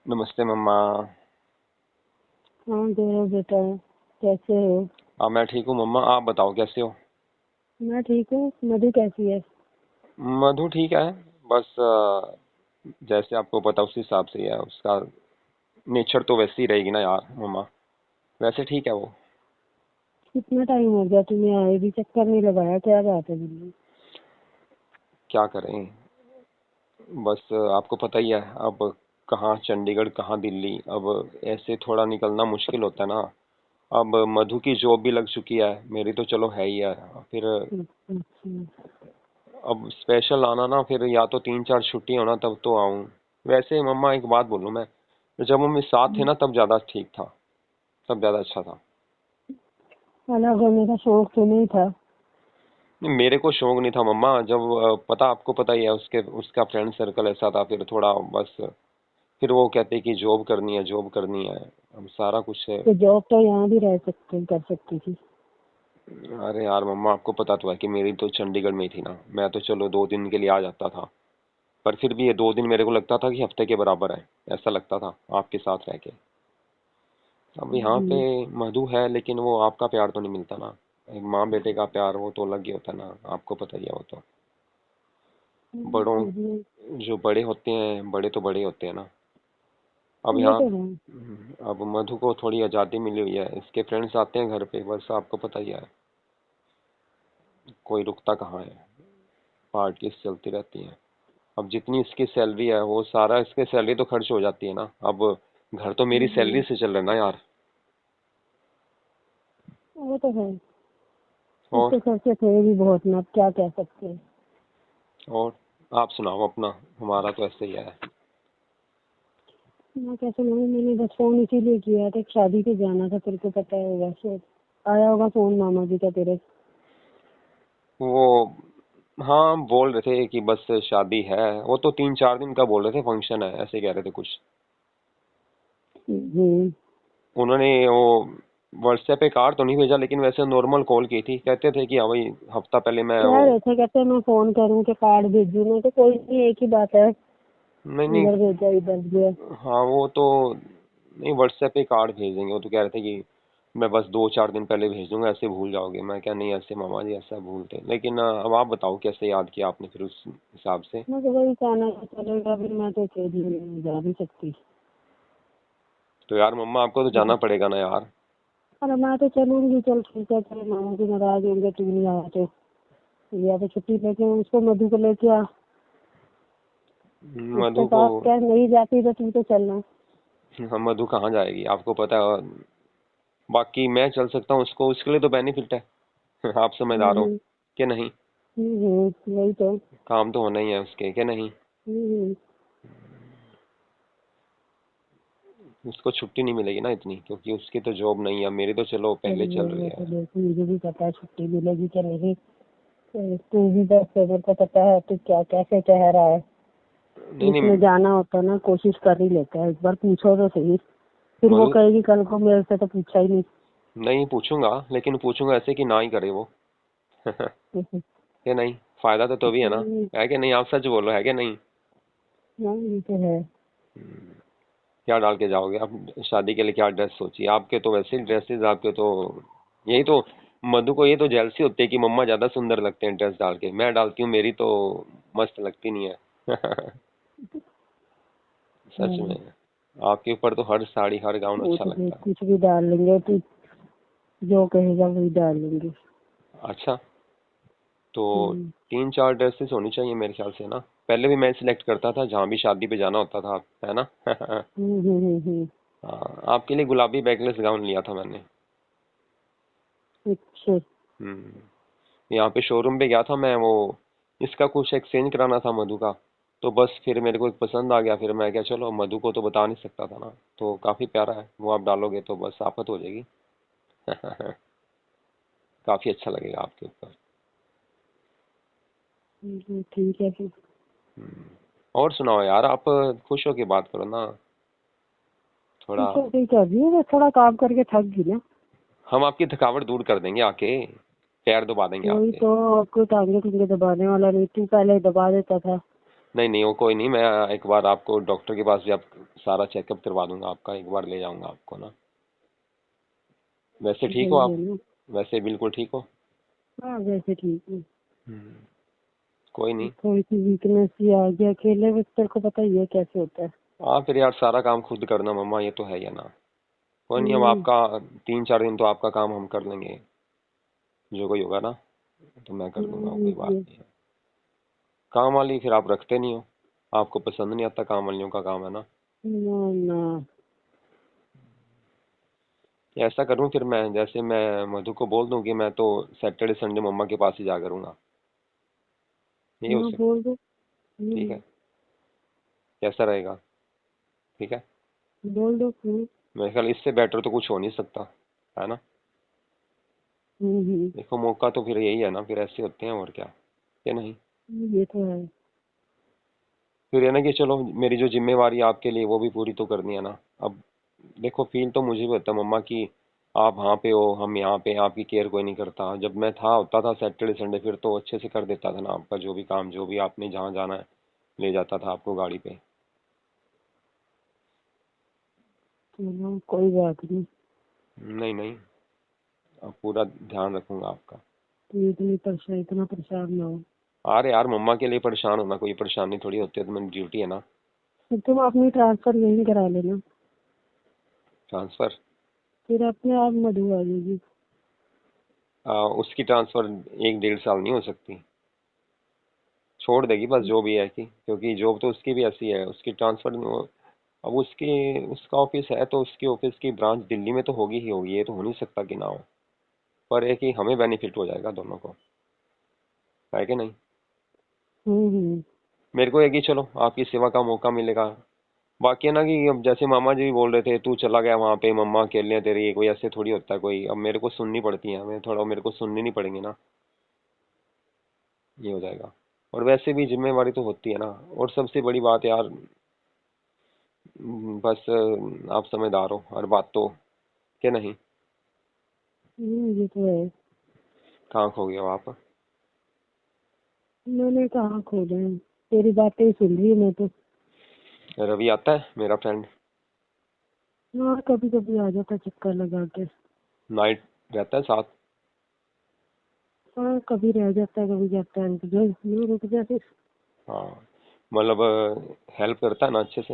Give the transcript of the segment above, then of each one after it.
नमस्ते मम्मा। हाँ देव बेटा, कैसे हो? हाँ मैं ठीक हूँ मम्मा, आप बताओ कैसे हो। मैं ठीक हूँ। मधु कैसी है? मधु ठीक है। बस जैसे आपको पता उस हिसाब से ही है उसका। नेचर तो वैसी ही रहेगी ना यार मम्मा। वैसे ठीक है वो। कितना टाइम हो गया तुम्हें आए भी, चक्कर नहीं लगाया? क्या बात है दिल्ली? क्या करें। बस आपको पता ही है अब। कहाँ चंडीगढ़ कहाँ दिल्ली, अब ऐसे थोड़ा निकलना मुश्किल होता है ना। अब मधु की जॉब भी लग चुकी है, मेरी तो चलो है ही है। फिर अच्छा। अब स्पेशल आना ना, फिर या तो 3-4 छुट्टी होना तब तो आऊँ। वैसे मम्मा एक बात बोलूँ मैं, जब मम्मी साथ थे ना तब ज़्यादा ठीक था, तब ज़्यादा अच्छा था। अलग होने का शौक तो नहीं था? नहीं, मेरे को शौक नहीं था मम्मा। जब पता आपको पता ही है उसके उसका फ्रेंड सर्कल ऐसा था, फिर थोड़ा बस। फिर वो कहते कि जॉब करनी है जॉब करनी है। अब सारा कुछ है। तो जॉब तो यहाँ भी रह सकते कर सकती थी। अरे यार मम्मा आपको पता तो है कि मेरी तो चंडीगढ़ में ही थी ना, मैं तो चलो 2 दिन के लिए आ जाता था। पर फिर भी ये 2 दिन मेरे को लगता था कि हफ्ते के बराबर है। ऐसा लगता था आपके साथ रह के। अब यहाँ पे हम्म, मधु है लेकिन वो आपका प्यार तो नहीं मिलता ना। एक माँ बेटे का प्यार वो तो अलग ही होता है ना, आपको पता ही है वो तो। बड़ों हम्म, जो बड़े होते हैं, बड़े तो बड़े होते हैं ना। अब ये यहाँ तो है। अब मधु को थोड़ी आज़ादी मिली हुई है, इसके फ्रेंड्स आते हैं घर पे, बस आपको पता ही है। कोई रुकता कहाँ है। पार्टीज चलती रहती हैं। अब जितनी इसकी सैलरी है वो सारा इसके सैलरी तो खर्च हो जाती है ना। अब घर तो मेरी सैलरी से चल रहा है ना यार। वो तो है। और इसके खर्चे थे भी बहुत ना, अब क्या कह सकते हैं। और आप सुनाओ अपना। हमारा तो ऐसे ही है। मैं कैसे नहीं, मैंने बस फोन इसीलिए किया था, शादी पे जाना था, तेरे को पता होगा शायद। आया होगा फोन मामा जी का तेरे। वो हाँ बोल रहे थे कि बस शादी है, वो तो 3-4 दिन का बोल रहे थे, फंक्शन है ऐसे कह रहे थे कुछ। हम्म। उन्होंने वो व्हाट्सएप पे कार्ड तो नहीं भेजा, लेकिन वैसे नॉर्मल कॉल की थी। कहते थे कि हाँ भाई हफ्ता पहले मैं कह वो। रहे थे, कहते मैं फोन करूं कि कार्ड भेजूं? मैं तो कोई नहीं, एक ही बात है। नहीं नहीं। इधर भेजा इधर गया। हाँ वो तो नहीं, व्हाट्सएप पे कार्ड भेज देंगे। वो तो कह रहे थे कि मैं बस 2-4 दिन पहले भेज दूंगा, ऐसे भूल जाओगे। मैं क्या, नहीं ऐसे मामा जी ऐसा भूलते। लेकिन अब आप बताओ कैसे याद किया आपने फिर उस हिसाब से। मैं तो वही कहना चलेगा, फिर मैं तो अकेली नहीं जा भी सकती। तो यार मम्मा आपको तो जाना पड़ेगा ना यार। अरे मैं तो चलूंगी, चल ठीक है, तेरे मामा जी नाराज होंगे तू नहीं आया तो। या तो छुट्टी लेके उसको, मधु को लेके आ। उसके मधु को। पास क्या, नहीं जाती तो तू तो चलना। हम मधु कहाँ जाएगी आपको पता है। बाकी मैं चल सकता हूँ, उसको उसके लिए तो बेनिफिट है। आप समझदार हो हम्म। कि नहीं। वही तो। काम तो होना ही है उसके कि नहीं। हम्म। उसको छुट्टी नहीं मिलेगी ना इतनी, क्योंकि उसकी तो जॉब नहीं है। मेरी तो चलो पहले चलिए, चल रही वो है। तो देखो, मुझे भी पता है छुट्टी मिलेगी कि नहीं। तू भी बस, मेरे को पता है तू क्या कैसे कह रहा है। नहीं इसमें नहीं। जाना होता ना, कोशिश कर ही लेता है, एक बार पूछो तो सही। फिर वो मधु कहेगी कल को मेरे से तो पूछा ही नहीं। नहीं पूछूंगा, लेकिन पूछूंगा ऐसे कि ना ही करे वो। कि नहीं। फायदा तो भी है ना। है कि नहीं, आप सच बोलो, है कि नहीं। हाँ, ये तो है। क्या डाल के जाओगे आप शादी के लिए, क्या ड्रेस सोची आपके तो वैसे ही ड्रेसेस आपके तो। यही तो। मधु को ये तो जेलसी होती है कि मम्मा ज्यादा सुंदर लगते हैं ड्रेस डाल के, मैं डालती हूँ मेरी तो मस्त लगती नहीं है। सच हाँ, में। आपके ऊपर तो हर साड़ी हर गाउन वो अच्छा तो देख लगता है। कुछ भी डाल लेंगे, तू जो कहेगा वही डाल लेंगे। अच्छा। तो हम्म। 3-4 ड्रेसेस होनी चाहिए मेरे ख्याल से ना। पहले भी मैं सिलेक्ट करता था जहाँ भी शादी पे जाना होता था, है ना। हम्म। हाँ, आपके लिए गुलाबी बैकलेस गाउन लिया था मैंने। अच्छा। यहाँ पे शोरूम पे गया था मैं वो। इसका कुछ एक्सचेंज कराना था मधु का। तो बस फिर मेरे को एक पसंद आ गया, फिर मैं क्या, चलो मधु को तो बता नहीं सकता था ना। तो काफ़ी प्यारा है वो, आप डालोगे तो बस आफत हो जाएगी। काफ़ी अच्छा लगेगा आपके ऊपर। ठीक है फिर। और सुनाओ यार आप। खुश होके बात करो ना। थोड़ा। ठीक है, ठीक है, अभी मैं थोड़ा काम करके थक गई ना। हम आपकी थकावट दूर कर देंगे आके। पैर दबा देंगे वही आपके। तो, आपको टांगे टूंगे दबाने वाला नहीं, तू पहले दबा देता था। नहीं नहीं, वो कोई नहीं, मैं एक बार आपको डॉक्टर के पास भी आप सारा चेकअप करवा दूंगा आपका, एक बार ले जाऊंगा आपको ना। वैसे ठीक हो वही आप? है ना। वैसे बिल्कुल ठीक हो? हाँ वैसे ठीक है। हम्म, कोई नहीं। थोड़ी सी वीकनेस ही आ गया, अकेले में तेरे को पता ही है कैसे होता है। हाँ फिर यार, सारा काम खुद करना मम्मा, ये तो है ही है ना। कोई नहीं, अब हम्म। आपका 3-4 दिन तो आपका काम हम कर लेंगे, जो कोई होगा ना तो मैं कर दूंगा, कोई बात ये नहीं है। काम वाली फिर आप रखते नहीं हो, आपको पसंद नहीं आता, काम वालियों का काम है ना। ना ना। ऐसा करूँ फिर मैं, जैसे मैं मधु को बोल दूं कि मैं तो सैटरडे संडे मम्मा के पास ही जा करूँगा, ये हो हाँ सकता? बोल दो। ठीक है, कैसा रहेगा? ठीक है। बोल दो। मेरे ख्याल इससे बेटर तो कुछ हो नहीं सकता, है ना? हम्म। देखो मौका तो फिर यही है ना, फिर ऐसे होते हैं और क्या, ये नहीं। ये तो है। फिर है ना कि चलो, मेरी जो जिम्मेवारी है आपके लिए वो भी पूरी तो करनी है ना। अब देखो, फील तो मुझे भी होता है मम्मा कि आप वहाँ पे हो, हम यहाँ पे हैं, आपकी केयर कोई नहीं करता। जब मैं था होता था सैटरडे संडे, फिर तो अच्छे से कर देता था ना आपका जो भी काम, जो भी आपने जहाँ जाना है ले जाता था आपको गाड़ी पे। चलो कोई बात नहीं। नहीं नहीं, अब पूरा ध्यान रखूंगा आपका। तो इतना परेशान ना हो। अरे यार, मम्मा के लिए परेशान होना कोई परेशानी थोड़ी होती है, तो मेरी ड्यूटी है ना। फिर तुम अपनी ट्रांसफर यहीं करा लेना। ट्रांसफ़र? फिर अपने आप मधु आ जाएगी। उसकी ट्रांसफ़र 1-1.5 साल नहीं हो सकती, छोड़ देगी बस जो भी है कि, क्योंकि जॉब तो उसकी भी ऐसी है, उसकी ट्रांसफ़र। अब उसकी, उसका ऑफिस है तो उसकी ऑफिस की ब्रांच दिल्ली में तो होगी ही होगी, ये तो हो नहीं सकता कि ना हो। पर है कि हमें बेनिफिट हो जाएगा दोनों को, है कि नहीं? हम्म। मेरे को है कि चलो आपकी सेवा का मौका मिलेगा। बाकी है ना कि अब जैसे मामा जी भी बोल रहे थे, तू चला गया वहाँ पे, मम्मा अकेले हैं तेरी, कोई ऐसे थोड़ी होता है कोई, अब मेरे को सुननी पड़ती है, हमें थोड़ा मेरे को सुननी नहीं पड़ेंगी ना, ये हो जाएगा। और वैसे भी जिम्मेवारी तो होती है ना। और सबसे बड़ी बात यार, बस आप समझदार हो हर बात तो, क्या नहीं? ये तो है। कहाँ खो गए हो आप? मैंने कहाँ खोले हैं, तेरी बातें ही सुन रही हूँ मैं तो। रवि आता है मेरा फ्रेंड, हाँ कभी कभी आ जाता चक्कर लगा के। नाइट रहता है साथ। हाँ कभी रह जाता है, कभी जाता है, रुक जा रुक जा फिर। हाँ, मतलब हेल्प करता है ना अच्छे से?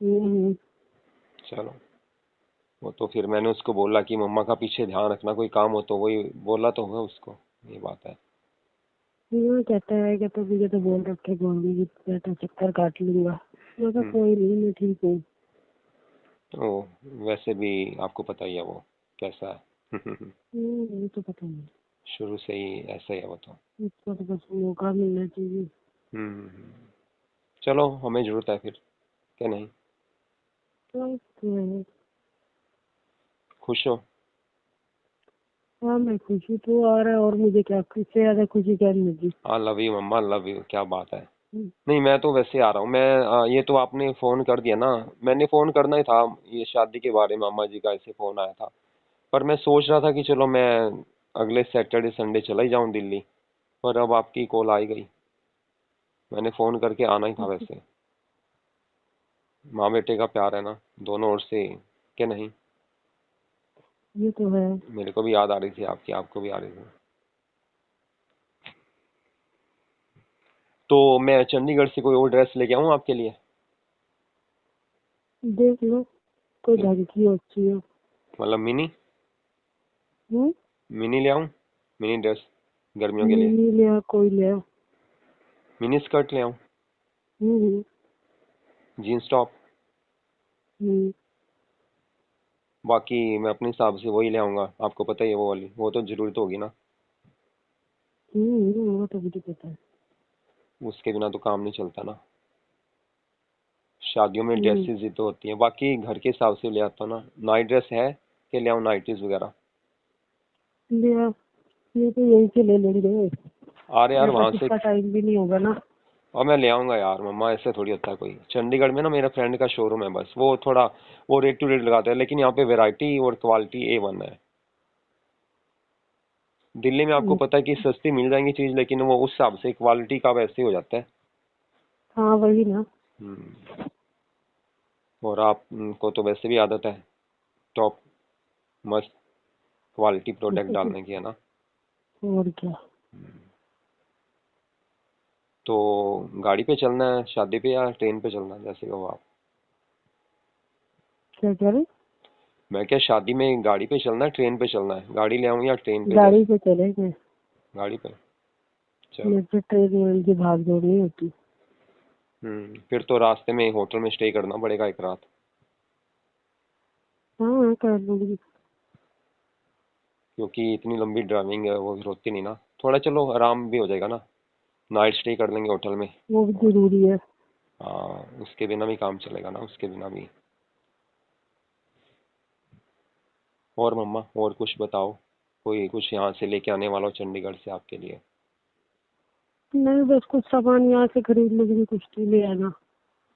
हम्म। चलो, वो तो फिर मैंने उसको बोला कि मम्मा का पीछे ध्यान रखना, कोई काम हो तो, वही बोला तो है उसको, ये बात है। कहता है कि तो मुझे तो बोल रखे गोली की बेटा चक्कर काट लूंगा। मैं कहा हम्म, कोई नहीं, मैं ठीक हूँ। तो वैसे भी आपको पता ही है वो कैसा है। ये तो पता नहीं। शुरू से ही ऐसा ही है वो तो। इसको तो बस मौका मिलना चाहिए। चलो, हमें जरूरत है फिर, क्या नहीं? तो है। खुश हो? हाँ मैं खुश हूँ, तो आ रहा है और मुझे क्या, इससे ज्यादा खुशी क्या मिलेगी। हाँ, love you mama, love you, क्या बात है। हम्म। नहीं, मैं तो वैसे आ रहा हूँ मैं, ये तो आपने फ़ोन कर दिया ना, मैंने फ़ोन करना ही था, ये शादी के बारे में मामा जी का ऐसे फ़ोन आया था। पर मैं सोच रहा था कि चलो मैं अगले सैटरडे संडे चला ही जाऊँ दिल्ली, पर अब आपकी कॉल आ ही गई, मैंने फ़ोन करके आना ही था वैसे। माँ बेटे का प्यार है ना, दोनों ओर से, क्या नहीं? ये तो है। मेरे को भी याद आ रही थी आपकी, आपको भी आ रही थी। तो मैं चंडीगढ़ से कोई और ड्रेस लेके आऊँ आपके लिए? देख लो, कोई ले- ढंग की हो, अच्छी हो। मतलब मिनी, हम्म। मिनी ले आऊँ, मिनी ड्रेस गर्मियों के लिए, मिनी लिया कोई लिया। मिनी स्कर्ट ले आऊँ, हम्म। Jeans top. हम्म। बाकी मैं अपने हिसाब से वही ले आऊँगा, आपको पता ही है वो वाली, वो तो जरूरी तो होगी ना, वो तो मुझे पता है। उसके बिना तो काम नहीं चलता ना। शादियों में हम्म। ड्रेसेस ही तो होती हैं, बाकी घर के हिसाब से ले आता हूँ ना। नाइट ड्रेस है कि ले आऊँ, नाइटीज वगैरह? लिया, ये तो यही से ले लेंगे। अरे यार मेरे वहाँ पास से, इतना टाइम भी नहीं होगा ना। और मैं ले आऊँगा यार मम्मा, ऐसे थोड़ी होता है कोई। चंडीगढ़ में ना मेरा फ्रेंड का शोरूम है, बस वो थोड़ा, वो रेट टू रेट लगाता है, लेकिन यहाँ पे वैरायटी और क्वालिटी A1 है। दिल्ली में आपको हम्म। पता है कि सस्ती मिल जाएंगी चीज़, लेकिन वो उस हिसाब से क्वालिटी का वैसे ही हो जाता है। हाँ वही ना। हम्म। और आपको तो वैसे भी आदत है टॉप मस्त क्वालिटी प्रोडक्ट डालने की, है ना? और क्या। तो गाड़ी पे चलना है शादी पे या ट्रेन पे चलना है, जैसे कहो आप? क्या कह रहे? मैं क्या, शादी में गाड़ी पे चलना है ट्रेन पे चलना है, गाड़ी ले आऊँ या ट्रेन पे, गाड़ी जैसे? पे चलेंगे। गाड़ी पे। चलो। मेरे पे ट्रेन वेन की भाग दौड़ नहीं होती। फिर तो रास्ते में होटल में स्टे करना पड़ेगा एक रात। हाँ कर लूंगी। क्योंकि इतनी लंबी ड्राइविंग है वो फिर होती नहीं ना। थोड़ा चलो आराम भी हो जाएगा ना, नाइट स्टे कर लेंगे होटल में। वो भी और जरूरी है। हाँ, उसके बिना भी काम चलेगा ना, उसके बिना भी। और मम्मा, और कुछ बताओ, कोई कुछ यहाँ से लेके आने वाला हो चंडीगढ़ से आपके लिए? नहीं बस कुछ सामान यहाँ से खरीद लूंगी, कुछ तो ले आना।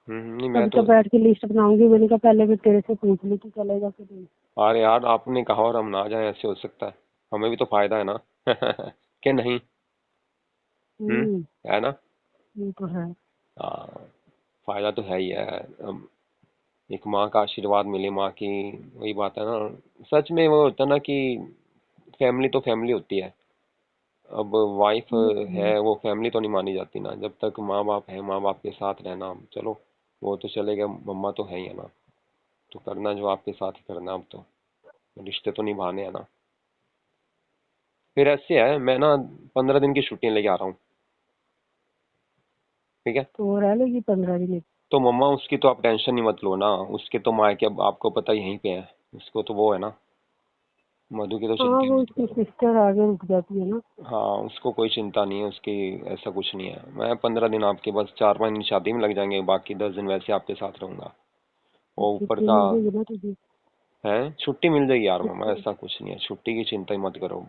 नहीं मैं अभी तो तो। बैठ के लिस्ट बनाऊंगी, मैंने कहा पहले मैं तेरे से पूछ ली तो चलेगा कि नहीं। अरे यार, आपने कहा और हम ना जाए, ऐसे हो सकता है? हमें भी तो फायदा है ना। क्या नहीं? हम्म। हम्म। है ना? ये तो है। हाँ, फायदा तो है ही है। एक माँ का आशीर्वाद मिले, माँ की। वही बात है ना। सच में वो होता है ना कि फैमिली तो फैमिली होती है। अब वाइफ है, वो फैमिली तो नहीं मानी जाती ना, जब तक माँ बाप है, माँ बाप के साथ रहना। चलो, वो तो चलेगा, मम्मा तो है ही है ना। तो करना जो आपके साथ ही करना, अब तो रिश्ते तो निभाने हैं ना। फिर ऐसे है, मैं ना 15 दिन की छुट्टियां लेके आ रहा हूँ। ठीक है? तो वो रह लेगी 15 दिन। तो मम्मा उसकी तो आप टेंशन ही मत लो ना। उसके तो मायके अब आपको पता ही यहीं पे है। उसको तो वो है ना, मधु की तो हाँ चिंता ही वो मत उसकी करो। सिस्टर आगे रुक जाती है ना। हाँ, उसको कोई चिंता नहीं है उसकी। ऐसा कुछ नहीं है। मैं 15 दिन आपके, बस 4-5 दिन शादी में लग जाएंगे, बाकी 10 दिन वैसे आपके साथ रहूंगा। और ऊपर छुट्टी का मिल जाएगी ना तुझे। है, छुट्टी मिल जाएगी यार मम्मा, छुट्टी। ऐसा कुछ नहीं है, छुट्टी की चिंता ही मत करो।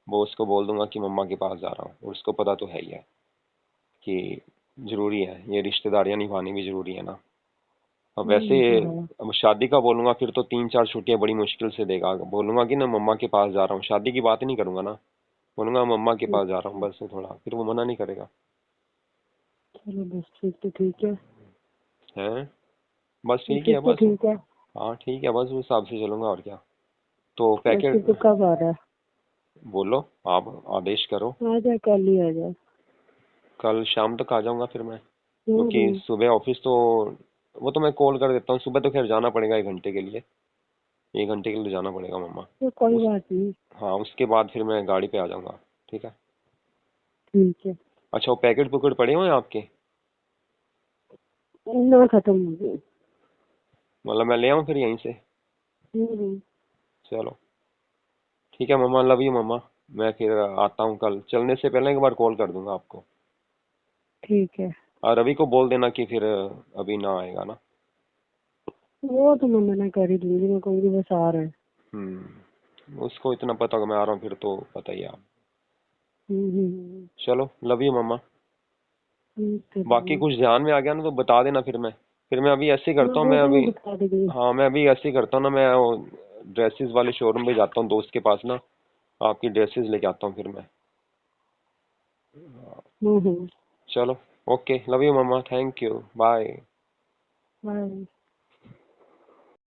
बॉस को बोल दूंगा कि मम्मा के पास जा रहा हूँ, और उसको पता तो है ही है कि जरूरी है, ये रिश्तेदारियां निभानी भी जरूरी है ना। अब वैसे, ये तो है। अब शादी का बोलूंगा फिर तो 3-4 छुट्टियां बड़ी मुश्किल से देगा। बोलूंगा कि ना मम्मा के पास जा रहा हूँ, शादी की बात ही नहीं करूंगा ना। बोलूंगा मम्मा के पास जा रहा हूँ अच्छा, बस, थोड़ा, फिर वो मना नहीं करेगा। चलो बस ठीक तो ठीक है। हैं? बस ठीक फिर है तो बस। ठीक है। हाँ ठीक है, बस उस हिसाब से चलूंगा, और क्या। तो पैकेट। फिर तो कब आ रहा है? बोलो, आप आदेश करो। आ जा, कल ही आ जा। कल शाम तक आ जाऊंगा फिर मैं, क्योंकि हम्म। सुबह ऑफिस तो, वो तो मैं कॉल कर देता हूँ, सुबह तो खैर जाना पड़ेगा 1 घंटे के लिए। 1 घंटे के लिए जाना पड़ेगा मम्मा। तो कोई उस बात नहीं। हाँ, उसके बाद फिर मैं गाड़ी पे आ जाऊंगा। ठीक है? ठीक है। अच्छा, वो पैकेट पुकेट पड़े हुए हैं आपके? ना खत्म हो गई। मतलब मैं ले आऊँ फिर यहीं से? हम्म। चलो ठीक है मम्मा, लव यू मम्मा। मैं फिर आता हूँ कल, चलने से पहले एक बार कॉल कर दूंगा आपको। ठीक है। और रवि को बोल देना कि फिर अभी ना आएगा ना। वो तो मैं मना कर ही दूंगी, मैं कहूँगी बस आ रहा है। उसको इतना पता होगा मैं आ रहा हूँ, फिर तो पता ही है आप। हम्म। चलो, लव यू मम्मा। ठीक है बाकी भाई। कुछ ध्यान में आ गया ना तो बता देना, फिर मैं अभी ऐसे ही हाँ करता हूँ, वो मैं तो मैं अभी। बता दूंगी। हाँ, मैं अभी ऐसे ही करता हूँ ना, मैं ड्रेसेस वाले शोरूम पे जाता हूँ दोस्त के पास ना, आपकी ड्रेसेस लेके आता हूँ फिर मैं। हम्म। चलो, okay, love you mama, thank you, bye. Bye.